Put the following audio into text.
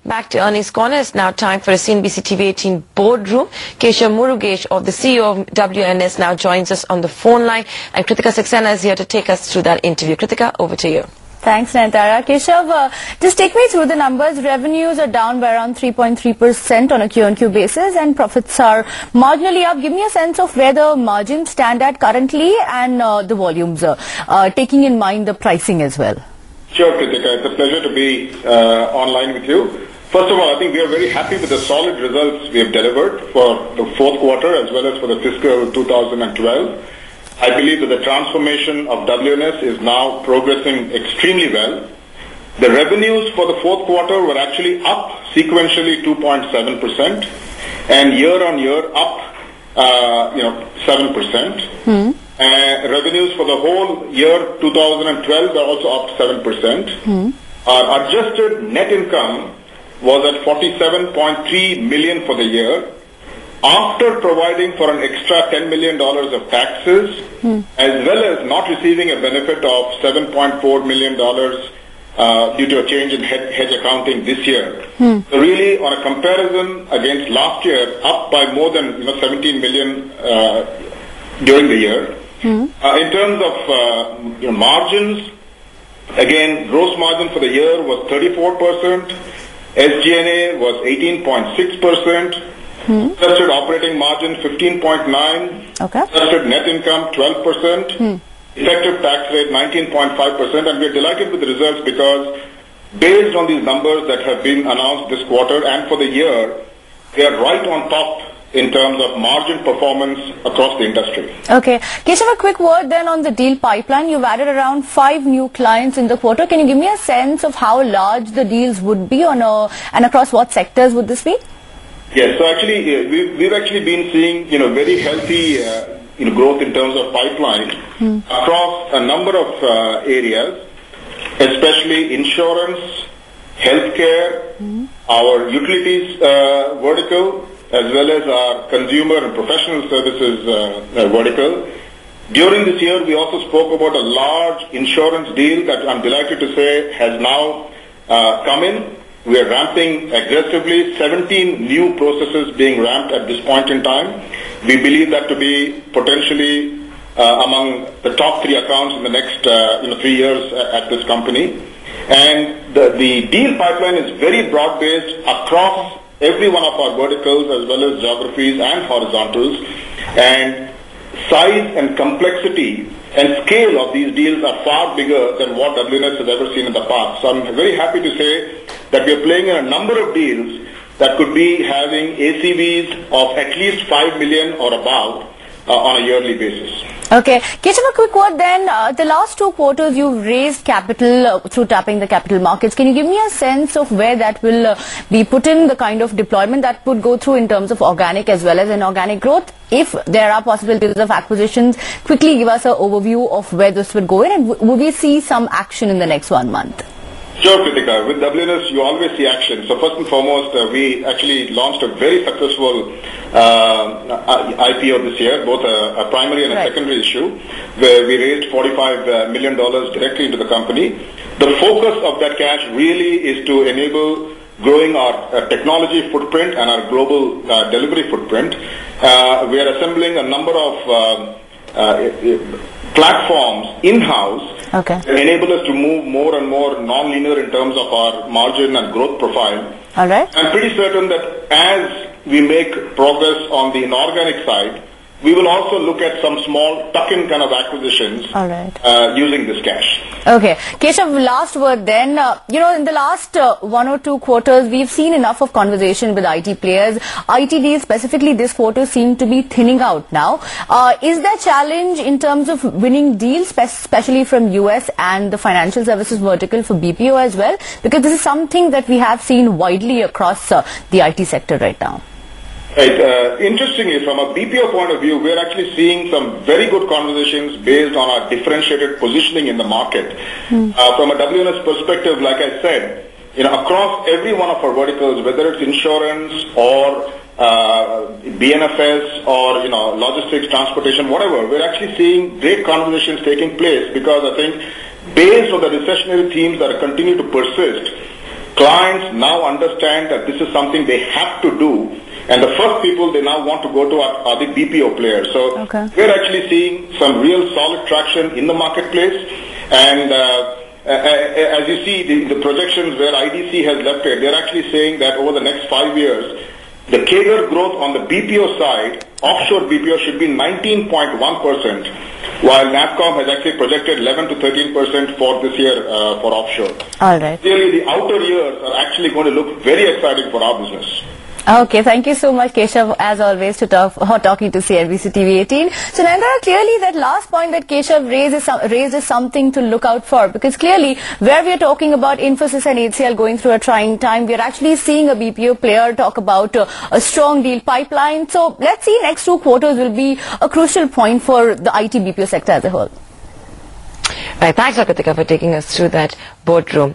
Back to Earnings Corner. It's now time for a CNBC TV-18 boardroom. Keshav Murugesh, the CEO of WNS, now joins us on the phone line. And Kritika Saxena is here to take us through that interview. Kritika, over to you. Thanks, Nayantara. Keshav, just take me through the numbers. Revenues are down by around 3.3% on a Q-on-Q basis, and profits are marginally up. Give me a sense of where the margins stand at currently and the volumes, taking in mind the pricing as well. Sure, Kritika. It's a pleasure to be online with you. First of all, I think we are very happy with the solid results we have delivered for the fourth quarter as well as for the fiscal 2012. I believe that the transformation of WNS is now progressing extremely well. The revenues for the fourth quarter were actually up sequentially 2.7% and year-on-year up 7%. Revenues for the whole year 2012 are also up 7%. Our adjusted net income was at $47.3 million for the year, after providing for an extra $10 million of taxes, as well as not receiving a benefit of $7.4 million due to a change in hedge accounting this year. So really, on a comparison against last year, up by more than 17 million during the year. In terms of margins, again, gross margin for the year was 34%. SG&A was 18.6%. Adjusted operating margin 15.9%. Adjusted net income 12%. Effective tax rate 19.5%. And we are delighted with the results because based on these numbers that have been announced this quarter and for the year, they are right on top in terms of margin performance across the industry. Okay. Keshav, a quick word then on the deal pipeline. You've added around 5 new clients in the quarter. Can you give me a sense of how large the deals would be and across what sectors would this be? Yes, so actually we've actually been seeing very healthy growth in terms of pipeline across a number of areas, especially insurance, healthcare, our utilities vertical, as well as our consumer and professional services vertical. During this year, we also spoke about a large insurance deal that I'm delighted to say has now come in. We are ramping aggressively, 17 new processes being ramped at this point in time. We believe that to be potentially among the top 3 accounts in the next 3 years at this company. And the deal pipeline is very broad-based across every one of our verticals as well as geographies and horizontals. And size and complexity and scale of these deals are far bigger than what WNS has ever seen in the past. So I'm very happy to say that we are playing in a number of deals that could be having ACVs of at least 5 million or above on a yearly basis. Okay. Keshav, a quick word then. The last 2 quarters you've raised capital through tapping the capital markets. Can you give me a sense of where that will be put in, the kind of deployment that would go through in terms of organic as well as inorganic growth? If there are possibilities of acquisitions, quickly give us an overview of where this would go in, and will we see some action in the next 1 month? Sure, Kritika. With WNS, you always see action. So first and foremost, we actually launched a very successful IPO this year, both a primary and a secondary issue, where we raised $45 million directly into the company. The focus of that cash really is to enable growing our technology footprint and our global delivery footprint. We are assembling a number of platforms in-house that enable us to move more and more non-linear in terms of our margin and growth profile. All right. I'm pretty certain that as we make progress on the inorganic side, we will also look at some small tuck-in kind of acquisitions using this cash. Okay. Keshav, last word then. In the last 1 or 2 quarters, we've seen enough of conversation with IT players. IT deals, specifically this quarter, seem to be thinning out now. Is there a challenge in terms of winning deals, especially from US and the financial services vertical for BPO as well? Because this is something that we have seen widely across the IT sector right now. Right. Interestingly, from a BPO point of view, we're actually seeing some very good conversations based on our differentiated positioning in the market. From a WNS perspective, like I said, across every one of our verticals, whether it's insurance or BNFS or logistics, transportation, whatever, we're actually seeing great conversations taking place because I think based on the recessionary themes that continue to persist, clients now understand that this is something they have to do, and the first people they now want to go to are the BPO players. So we're actually seeing some real solid traction in the marketplace, and as you see the projections where IDC has left it, they're actually saying that over the next 5 years, the CAGR growth on the BPO side, offshore BPO, should be 19.1%, while NASSCOM has actually projected 11 to 13% for this year for offshore. All right. Clearly, the outer years are actually going to look very exciting for our business. Okay, thank you so much, Keshav, as always, for talking to CNBC TV-18. So, Nandara, clearly that last point that Keshav raised is something to look out for, because clearly where we are talking about Infosys and HCL going through a trying time, we are actually seeing a BPO player talk about a strong deal pipeline. So, let's see, next 2 quarters will be a crucial point for the IT BPO sector as a whole. Right, thanks, Kritika, for taking us through that boardroom.